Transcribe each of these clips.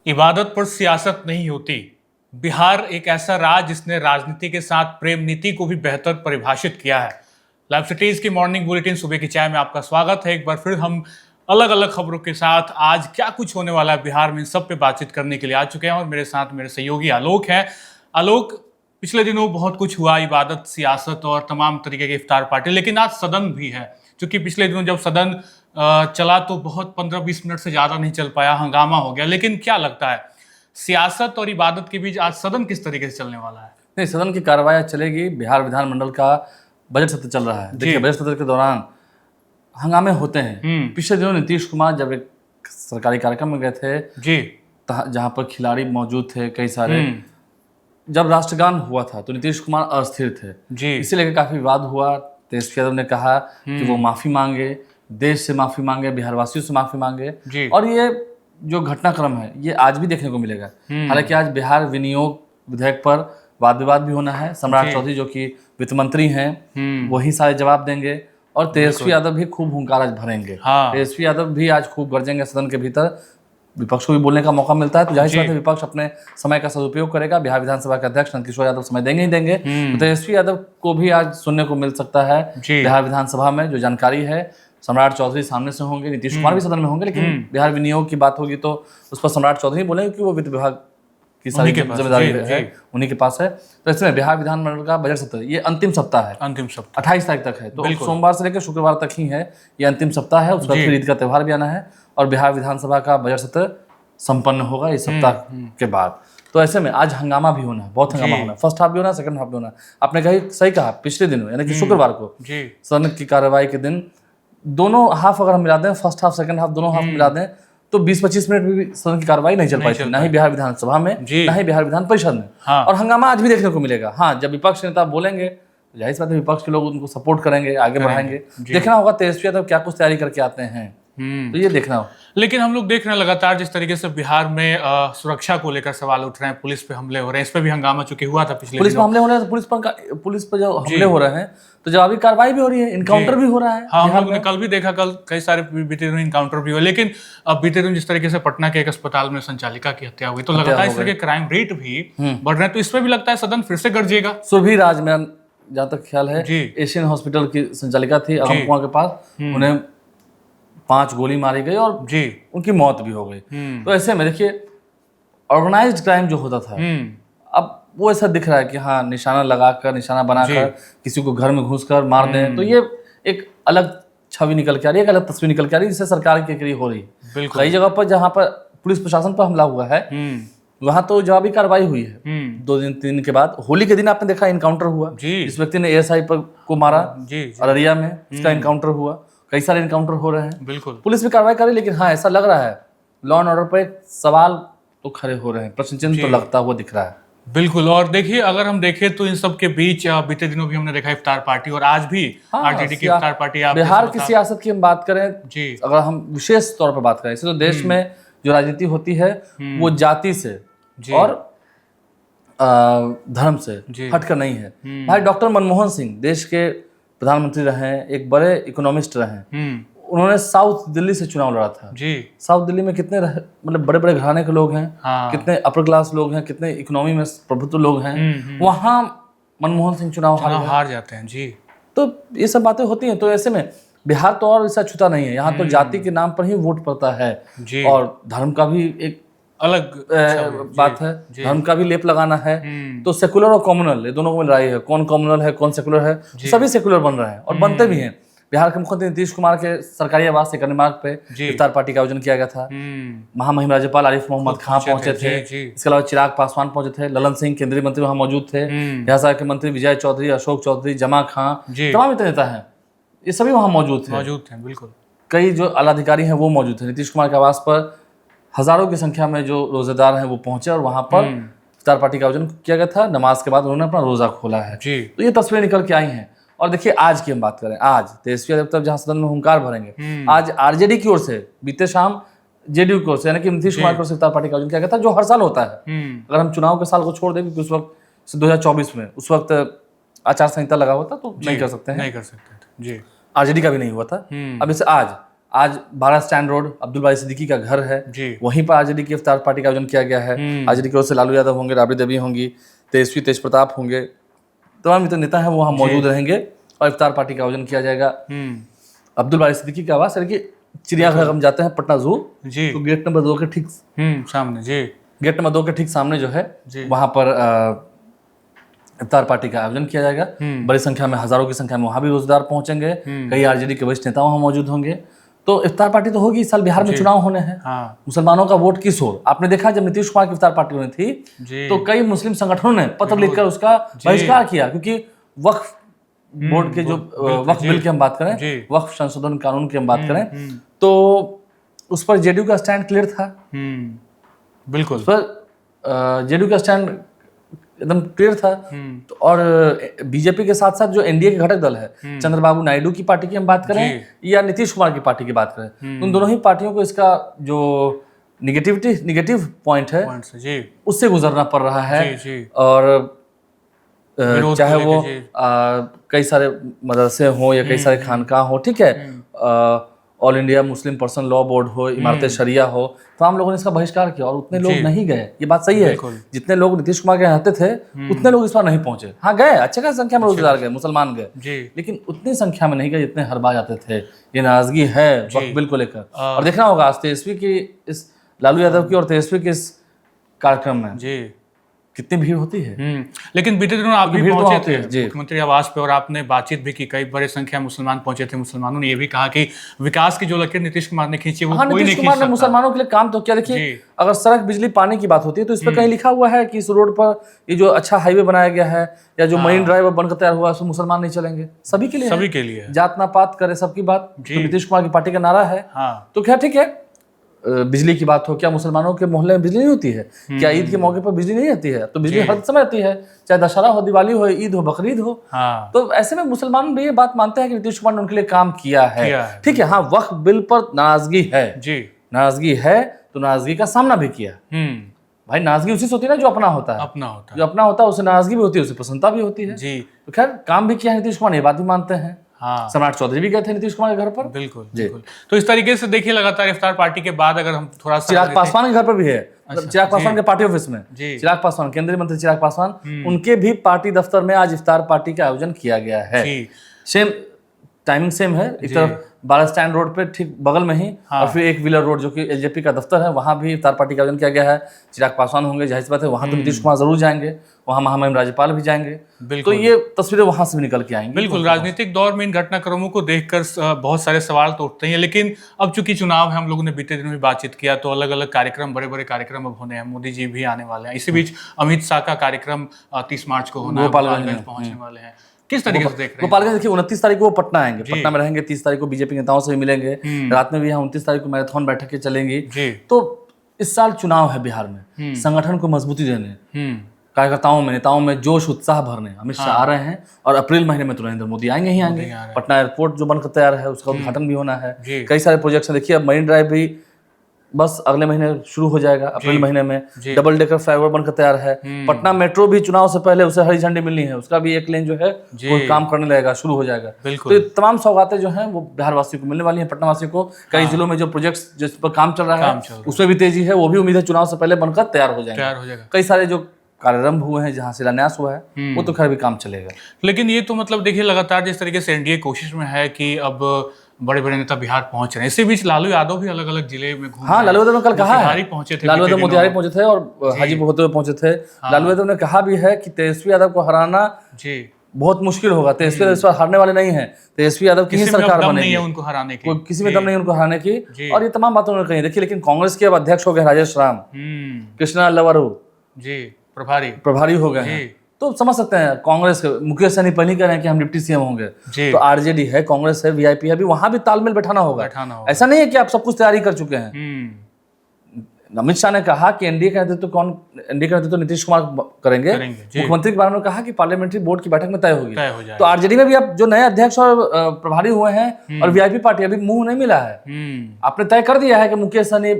इबादत पर सियासत नहीं होती। बिहार एक ऐसा राज्य जिसने राजनीति के साथ प्रेम नीति को भी बेहतर परिभाषित किया है। लाइव सिटीज की मॉर्निंग बुलेटिन सुबह की चाय में आपका स्वागत है। एक बार फिर हम अलग अलग खबरों के साथ आज क्या कुछ होने वाला है बिहार में, इन सब पे बातचीत करने के लिए आ चुके हैं और मेरे साथ मेरे सहयोगी आलोक हैं। आलोक, पिछले दिनों बहुत कुछ हुआ, इबादत, सियासत और तमाम तरीके की इफ्तार पार्टी, लेकिन आज सदन भी है। क्योंकि पिछले दिनों जब सदन चला तो बहुत 15-20 मिनट से ज़्यादा नहीं चल पाया, हंगामा हो गया। लेकिन क्या लगता है, सियासत और इबादत के बीच आज सदन किस तरीके से चलने वाला है? नहीं, सदन की कार्रवाई चलेगी। बिहार विधानमंडल का बजट सत्र चल रहा है। देखिए, बजट सत्र के दौरान हंगामे होते हैं। पिछले दिनों नीतीश कुमार जब एक सरकारी कार्यक्रम में गए थे जी, जहां पर खिलाड़ी मौजूद थे कई सारे, जब राष्ट्रगान हुआ था तो नीतीश कुमार अस्थिर थे जी, इसी लेकर काफी विवाद हुआ। तेजस्वी यादव ने कहा कि वो माफी मांगे, देश से माफी मांगे, बिहारवासियों से माफी मांगे जी। और ये जो घटनाक्रम है ये आज भी देखने को मिलेगा। हालांकि आज बिहार विनियोग विधेयक पर वाद विवाद भी होना है। सम्राट चौधरी जो कि वित्त मंत्री हैं वही सारे जवाब देंगे और तेजस्वी यादव भी खूब हुंकार आज भरेंगे। तेजस्वी यादव भी आज खूब गरजेंगे सदन के भीतर। विपक्ष को भी बोलने का मौका मिलता है तो जाहिर सी बात है विपक्ष अपने समय का सदुपयोग करेगा। बिहार विधानसभा के अध्यक्ष नंदकिशोर यादव समय देंगे ही देंगे। तो तेजस्वी यादव को भी आज सुनने को मिल सकता है बिहार विधानसभा में जो जानकारी है। सम्राट चौधरी सामने से होंगे, नीतीश कुमार भी सदन में होंगे, लेकिन बिहार विनियोग की बात होगी तो उस पर सम्राट चौधरी बोलेंगे क्योंकि वो वित्त विभाग की सारी जिम्मेदारी है, उन्हीं के पास है। तो इसमें बिहार विधानमंडल का बजट सत्र ये अंतिम सप्ताह है, अंतिम सप्ताह 28 तारीख तक है। तो सोमवार से लेकर शुक्रवार तक ही है ये अंतिम सप्ताह है। उसका फिर ईद का त्यौहार भी आना है और बिहार विधानसभा का बजट सत्र संपन्न होगा इस सप्ताह के बाद। तो ऐसे में आज हंगामा भी होना, बहुत हंगामा होना, फर्स्ट हाफ भी होना, सेकंड हाफ भी होना। आपने कही सही कहा, पिछले दिनों यानी कि शुक्रवार को सदन की कार्रवाई के दिन दोनों हाफ अगर हम मिला दें, फर्स्ट हाफ सेकंड हाफ दोनों हाफ मिला दें तो 20-25 मिनट में भी सदन की कार्रवाई नहीं चल पाई थी, ना ही बिहार विधानसभा में ना ही बिहार विधान परिषद में। और हंगामा आज भी देखने को मिलेगा। हाँ, जब विपक्ष नेता बोलेंगे जाहिर सी बात है विपक्ष के लोग उनको सपोर्ट करेंगे, आगे बढ़ाएंगे। देखना होगा तेजस्वी यादव क्या कुछ तैयारी करके आते हैं, तो ये देखना हो। लेकिन हम लोग देख रहे हैं लगातार जिस तरीके से बिहार में सुरक्षा को लेकर सवाल उठ रहे हैं, पुलिस पे हमले हो रहे हैं, इस पे भी हंगामा चुके हुआ था पिछले पुलिस पे हमले हो रहे हैं, पुलिस पे जो हमले हो रहे हैं तो जवाबी कार्रवाई भी हो रही है, इनकाउंटर भी हो रहा है। हाँ, हम लोगों ने कल भी देखा, कल कई सारे बीते दिन इनकाउंटर भी हुए। लेकिन अब बीते दिन जिस तरीके से पटना के एक अस्पताल में संचालिका की हत्या हुई, तो लगातार इस तरह के क्राइम रेट भी बढ़ रहे हैं। तो इसमें भी लगता है सदन फिर से गरजेगा। सुरभि राज, मेरा जहाँ तक ख्याल है एशियन हॉस्पिटल की संचालिका थी अगम कुआं के पास, उन्हें 5 गोली मारी गई और उनकी मौत भी हो गई। तो ऐसे में देखिए ऑर्गेनाइज्ड क्राइम जो होता था अब वो ऐसा दिख रहा है कि हाँ, निशाना लगाकर, निशाना बनाकर किसी को घर में घुसकर मार दें, तो ये एक अलग छवि निकल के आ रही है, एक अलग तस्वीर निकल के आ रही है जिससे सरकार की क्रिया हो रही है। कई जगह पर जहाँ पर पुलिस प्रशासन पर हमला हुआ है वहां तो जवाबी कार्रवाई हुई है। 2-3 दिन के बाद होली के दिन आपने देखा इनकाउंटर हुआ, इस व्यक्ति ने एएसआई पर को मारा अररिया में, इसका इनकाउंटर हुआ। कई सारे इनकाउंटर हो रहे हैं, बिल्कुल पुलिस भी कार्रवाई कर रही है। लेकिन हाँ, ऐसा लग रहा है लॉ एंड ऑर्डर पर सवाल तो खड़े हो रहे हैं, प्रश्न चिन्ह तो लगता हुआ दिख रहा है। बिल्कुल। और देखिए, अगर हम देखें तो इन सब के बीच बीते दिनों भी हमने देखा इफ्तार पार्टी और आज भी आरजेडी की इफ्तार पार्टी। बिहार की सियासत की हम बात करें अगर हम विशेष तौर पर बात करें, इसे तो देश में जो राजनीति होती है वो जाति से और धर्म से हटकर नहीं है। भाई डॉक्टर मनमोहन सिंह देश के प्रधानमंत्री रहे, एक बड़े इकोनॉमिस्ट रहे। उन्होंने साउथ दिल्ली से चुनाव लड़ा था। साउथ दिल्ली में कितने मतलब बड़े बड़े घराने के लोग हैं, कितने अपर क्लास लोग हैं, कितने इकोनॉमी में प्रभुत्व लोग हैं, वहां मनमोहन सिंह चुनाव हार जाते हैं। जी, तो ये सब बातें होती हैं। तो ऐसे में बिहार तो और ऐसा छूता नहीं है, यहाँ तो जाति के नाम पर ही वोट पड़ता है और धर्म का भी एक अलग बात है, धर्म का भी लेप लगाना है। तो सेकुलर और कॉम्युनल ये दोनों को लड़ाई है, कौन कॉम्युनल है कौन सेकुलर है, सभी सेकुलर बन रहे हैं और बनते भी हैं। बिहार के मुख्यमंत्री नीतीश कुमार के सरकारी आवास से कन्या मार्ग पे इफ्तार पार्टी का आयोजन किया गया था। महामहिम राज्यपाल आरिफ मोहम्मद खान पहुंचे थे, इसके अलावा चिराग पासवान पहुंचे थे, ललन सिंह केंद्रीय मंत्री वहां मौजूद थे, बिहार के मंत्री विजय चौधरी, अशोक चौधरी, जमा खां, तमाम इतने नेता हैं, ये सभी वहां मौजूद थे। बिल्कुल। कई जो आला अधिकारी हैं वो मौजूद थे। नीतीश कुमार के आवास पर हजारों की संख्या में जो रोजेदार हैं वो पहुंचे और वहां पर इफ्तार पार्टी का आयोजन किया गया था। नमाज के बाद उन्होंने अपना रोजा खोला है। तो ये तस्वीरें निकल के आई हैं। और देखिए, आज की हम बात करें, आज तेजस्वी यादव जहां सदन में हुंकार भरेंगे, आज आरजेडी की ओर से बीते शाम जेडीयू की ओर से यानी कि नीतीश कुमार की ओर से इफ्तार पार्टी का आयोजन किया गया था, जो हर साल होता है। अगर हम चुनाव के साल को छोड़ दें, क्योंकि उस वक्त 2024 में उस वक्त आचार संहिता लगा हुआ था तो नहीं कर सकते हैं, नहीं कर सकते थे। आरजेडी का भी नहीं हुआ था। अब जैसे आज 12 स्टैंड रोड अब्दुल बारी सिद्दीकी का घर है, वहीं पर आरजेडी की इफ्तार पार्टी का आयोजन किया गया है। आरजेडी की ओर से लालू यादव होंगे, राबड़ी देवी होंगी, तेजस्वी तेज प्रताप होंगे, तमाम इतने नेता हैं वो वहाँ मौजूद रहेंगे और इफ्तार पार्टी का आयोजन किया जाएगा। अब्दुल बारी सिद्दीकी की आवाज है कि चिड़ियाघर हम जाते हैं पटना जू, तो गेट नंबर 2 के ठीक सामने गेट नंबर 2 के ठीक सामने जो है वहां पर इफ्तार पार्टी का आयोजन किया जाएगा। बड़ी संख्या में, हजारों की संख्या में वहां भी रोजगार पहुंचेंगे, कई आरजेडी के वरिष्ठ नेता वहां मौजूद होंगे। तो इफ्तार पार्टी तो होगी। इस साल बिहार में चुनाव होने हैं, मुसलमानों का वोट किस ओर? आपने देखा जब नीतीश कुमार की इफ्तार पार्टी होनी थी तो कई मुस्लिम संगठनों ने पत्र लिखकर उसका बहिष्कार किया, क्योंकि वक्फ बोर्ड के जो वक्फ बिल की हम बात करें, वक्फ संशोधन कानून की हम बात करें, तो उस पर जेडीयू का स्टैंड क्लियर था। बिल्कुल, उस पर जेडीयू का स्टैंड एकदम क्लियर था। तो और बीजेपी के साथ साथ जो एनडीए के घटक दल है, चंद्रबाबू नायडू की पार्टी की हम बात करें या नीतीश कुमार की पार्टी की बात करें, उन दोनों ही पार्टियों को इसका जो निगेटिव पॉइंट है उससे गुजरना पड़ रहा है। और चाहे वो कई सारे मदरसे हो या कई सारे खानका हो, ठीक है, all India Muslim person law board हो, इमारत शरिया हो, तो हम लोगों ने इसका बहिष्कार किया और उतने लोग नहीं गए। ये बात सही है, जितने लोग नीतीश कुमार के यहाँ आते थे उतने लोग इस बार नहीं पहुंचे। हाँ गए, अच्छे खासी संख्या में रोजगार गए, मुसलमान गए, लेकिन उतनी संख्या में नहीं गए जितने हर बार जाते थे। ये नाराजगी है वक्फ बिल को लेकर। और देखना होगा आज तेजस्वी की इस लालू यादव की और तेजस्वी के इस कार्यक्रम में कितनी भीड़ होती है। लेकिन बीते दिनों आप भी पहुंचे थे मुख्यमंत्री आवास पे और आपने बातचीत भी की, कई बड़ी संख्या में मुसलमान पहुंचे थे। मुसलमानों ने ये भी कहा कि विकास की जो लकीर नीतीश कुमार ने खींची वो कोई नहीं खींच सकता। मुसलमानों के लिए काम तो क्या, देखिए अगर सड़क बिजली पानी की बात होती है तो इस पर कहीं लिखा हुआ है कि इस रोड पर ये जो अच्छा हाईवे बनाया गया है या जो मरीन ड्राइव बनकर तैयार हुआ है उसमें मुसलमान नहीं चलेंगे। सभी के लिए जात ना पात करे सबकी बात, तो नीतीश कुमार की पार्टी का नारा है। तो क्या ठीक है, बिजली की बात हो, क्या मुसलमानों के मोहल्ले में बिजली नहीं होती है? क्या ईद के मौके पर बिजली नहीं आती है? तो बिजली हर समय आती है, चाहे दशहरा हो, दिवाली हो, ईद हो, बकरीद हो। तो ऐसे में मुसलमान भी ये बात मानते हैं कि नीतीश कुमार ने उनके लिए काम किया है। ठीक है, हाँ वक्फ बिल पर नाराजगी है, नाराजगी है, तो नाराजगी का सामना भी किया। भाई नाराजगी उसी से होती है ना जो अपना होता है, जो अपना होता है उसे नाराजगी भी होती है, उसे प्रसन्नता भी होती है। तो खैर काम भी किया है नीतीश कुमार ने, ये बात भी मानते हैं। सम्राट चौधरी भी गए थे नीतीश कुमार के घर पर। बिल्कुल। तो इस तरीके से देखिए लगातार इफ्तार पार्टी के बाद अगर हम थोड़ा सा चिराग पासवान के घर पर भी है, चिराग पासवान के पार्टी ऑफिस में, चिराग पासवान केंद्रीय मंत्री चिराग पासवान, उनके भी पार्टी दफ्तर में आज इफ्तार पार्टी का आयोजन किया गया है। सेम टाइमिंग सेम है, एक तरफ 12 स्टैंड रोड पे ठीक बगल में ही और फिर एक व्हीलर रोड जो कि एलजेपी का दफ्तर है, वहां भी इफ्तार पार्टी का आयोजन किया गया है। चिराग पासवान होंगे, जाहिर सी बात है वहां तो नीतीश कुमार जरूर जाएंगे, वहां महामहिम राज्यपाल भी जाएंगे। तो ये तस्वीरें वहां से भी निकल के आएंगी। बिल्कुल, राजनीतिक दौर में इन घटनाक्रमों को देखकर बहुत सारे सवाल तो उठते हैं, लेकिन अब चूंकि चुनाव है, हम लोगों ने बीते दिनों में बातचीत किया तो अलग अलग कार्यक्रम, बड़े बड़े कार्यक्रम अब होने हैं। मोदी जी भी आने वाले हैं, इसी बीच अमित शाह का कार्यक्रम 30 मार्च को होना है, गोपालगंज पहुंचने वाले हैं। किस तरीके से देख रहे हैं? गोपालगंज देखिए 29 तारीख को वो पटना आएंगे, पटना में रहेंगे, 30 तारीख को बीजेपी नेताओं से भी मिलेंगे, रात में भी यहाँ 29 तारीख को मैराथन बैठकें चलेंगी। तो इस साल चुनाव है बिहार में, संगठन को मजबूती देने, कार्यकर्ताओं में, नेताओं में जोश उत्साह भरने अमित शाह आ रहे हैं और अप्रैल महीने में तो नरेंद्र मोदी आएंगे ही आएंगे। पटना एयरपोर्ट जो बनकर तैयार है उसका उद्घाटन भी होना है, कई सारे प्रोजेक्ट्स हैं। देखिए अब मरीन ड्राइव भी बस अगले महीने शुरू हो जाएगा, अप्रैल महीने में। डबल डेकर फ्लाईओवर बनकर तैयार है। पटना मेट्रो भी चुनाव से पहले उसे हरी झंडी मिलनी है, उसका भी एक लेन जो है वो काम करने लगेगा, शुरू हो जाएगा। तो ये तमाम सौगातें जो हैं वो बिहार वासियों को मिलने वाली हैं, पटना वासियों को। कई जिलों में जो प्रोजेक्ट्स जिस पर काम चल रहा है उसमें भी तेजी है, वो भी उम्मीद है चुनाव से पहले बनकर तैयार हो जाएगा। कई सारे जो कार्यारंभ हुए हैं, जहां शिलान्यास हुआ है, वो तो खैर भी काम चलेगा। लेकिन ये तो मतलब देखिए लगातार जिस तरीके से एनडीए कोशिश में है कि अब बड़े बड़े नेता बिहार पहुंच रहे हैं, इसी बीच लालू यादव भी अलग अलग जिले में घूम। हाँ, लालू यादव ने कल कहा है, पहुंचे थे, लालू यादव मोतिहारी पहुंचे थे और हाजीपुर होते हुए पहुंचे थे। लालू यादव ने कहा भी है कि तेजस्वी यादव को हराना बहुत मुश्किल होगा। तेजस्वी यादव इस बार हारने वाले नहीं है, तेजस्वी यादव की ही सरकार बनेगी, उनको हराने की किसी में दम नहीं उनको हराने की। और ये तमाम बातें उन्होंने कही। देखिए लेकिन कांग्रेस के अब अध्यक्ष हो गए राजेश राम, कृष्णा लवारू प्रभारी हो गए हैं, तो समझ सकते हैं कांग्रेस के मुकेश सहनी पहले कह रहे हैं कि हम डिप्टी सीएम होंगे। तो आरजेडी है, कांग्रेस है, वीआईपी है, अभी वहां भी तालमेल बैठाना होगा। ऐसा नहीं है कि आप सब कुछ तैयारी कर चुके हैं। अमित शाह ने कहा कि एनडीए का नेतृत्व नीतीश कुमार करेंगे। मुख्यमंत्री के बारे में कहा कि पार्लियामेंट्री बोर्ड की बैठक में तय होगी। तो आरजेडी में भी अब जो नए अध्यक्ष और प्रभारी हुए हैं और वीआईपी पार्टी अभी मुंह नहीं मिला है, आपने तय कर दिया है कि मुकेश सहनी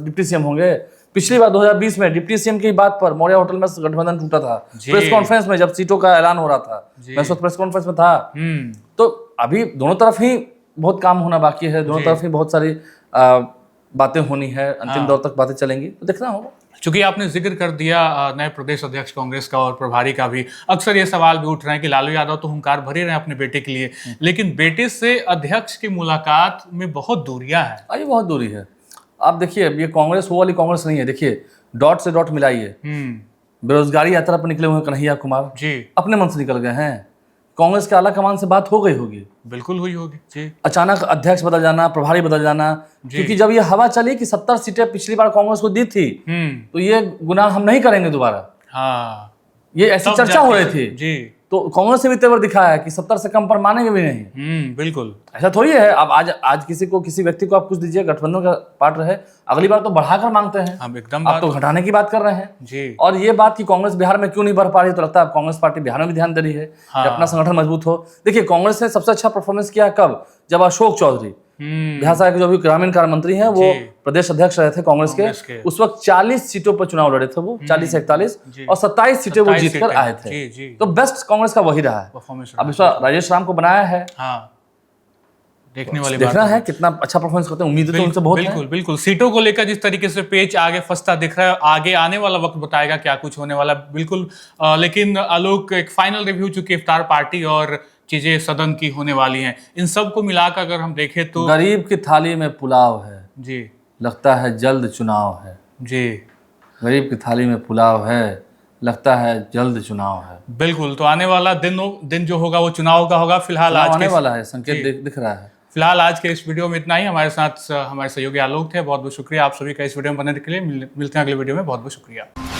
डिप्टी सीएम होंगे। पिछली बार 2020 में डिप्टी सीएम की बात पर मौर्या होटल में गठबंधन टूटा था, प्रेस कॉन्फ्रेंस में जब सीटों का ऐलान हो रहा था, मैं उस वक्त प्रेस कॉन्फ्रेंस में था। तो अभी दोनों तरफ ही बहुत काम होना बाकी है, दोनों तरफ ही बहुत सारी बातें होनी है, अंतिम दौर तक बातें चलेंगी, तो देखना होगा। चूंकि आपने जिक्र कर दिया नए प्रदेश अध्यक्ष कांग्रेस का और प्रभारी का भी, अक्सर ये सवाल भी उठ रहे हैं कि लालू यादव तो हुंकार भर ही रहे हैं अपने बेटे के लिए, लेकिन बेटे से अध्यक्ष की मुलाकात में बहुत दूरियां हैं। अरे बहुत दूरी है। आप देखिए, ये कांग्रेस वो वाली कांग्रेस नहीं है। देखिए, डॉट से डॉट मिलाइए। बेरोजगारी यात्रा पर निकले हुए कन्हैया कुमार जी अपने मन से निकल गए हैं। कांग्रेस के आला कमान से बात हो गई होगी, बिल्कुल हुई होगी जी। अचानक अध्यक्ष बदल जाना, प्रभारी बदल जाना, क्योंकि जब ये हवा चली कि 70 सीटें पिछली बार कांग्रेस को दी थी, तो ये गुनाह हम नहीं करेंगे दोबारा। हाँ, ये ऐसी चर्चा हो रही थी जी। तो कांग्रेस ने भी तेवर दिखाया है कि 70 से कम पर मानेंगे भी नहीं। बिल्कुल ऐसा थोड़ी है। अब आज किसी व्यक्ति को आप पूछ दीजिए, गठबंधन का पार्ट रहे, अगली बार तो बढ़ाकर मांगते हैं, हम एकदम आप तो घटाने की बात कर रहे हैं जी। और ये बात कि कांग्रेस बिहार में क्यों नहीं बढ़ पा रही, तो लगता है कांग्रेस पार्टी बिहार में भी ध्यान दे रही है कि अपना संगठन मजबूत हो। देखिए, कांग्रेस ने सबसे अच्छा परफॉर्मेंस किया कब, जब अशोक चौधरी बिहार सरकार के जो भी ग्रामीण कार्य मंत्री हैं, वो प्रदेश अध्यक्ष रहे थे कांग्रेस के। उस वक्त 40 सीटों पर चुनाव लड़े थे वो, 40 से 41, और 27 सीटें वो जीत कर आए थे। तो बेस्ट कांग्रेस का वही रहा है। अब इस बार राजेश राम को बनाया है, देखने वाली देखना है कितना अच्छा परफॉर्मेंस करते हैं। उम्मीदें तो उनसे बहुत हैं। बिल्कुल बिल्कुल। सीटों को लेकर जिस तरीके से पेच आगे फंसता दिख रहा है, आगे आने वाला वक्त बताएगा क्या कुछ होने वाला। बिल्कुल। लेकिन आलोक, एक फाइनल रिव्यू चूंकि इफ्तार पार्टी और चीजें सदन की होने वाली हैं, इन सब को मिलाकर अगर हम देखें तो गरीब की थाली में पुलाव है जी, लगता है जल्द चुनाव है जी। गरीब की थाली में पुलाव है, लगता है जल्द चुनाव है। बिल्कुल। तो आने वाला दिन जो होगा वो चुनाव का होगा। फिलहाल आज आने वाला है, संकेत दिख रहा है। फिलहाल आज के इस वीडियो में इतना ही। हमारे साथ हमारे सहयोगी आलोक थे। बहुत बहुत शुक्रिया आप सभी का इस वीडियो में बनने के लिए। मिलते हैं अगले वीडियो में। बहुत बहुत शुक्रिया।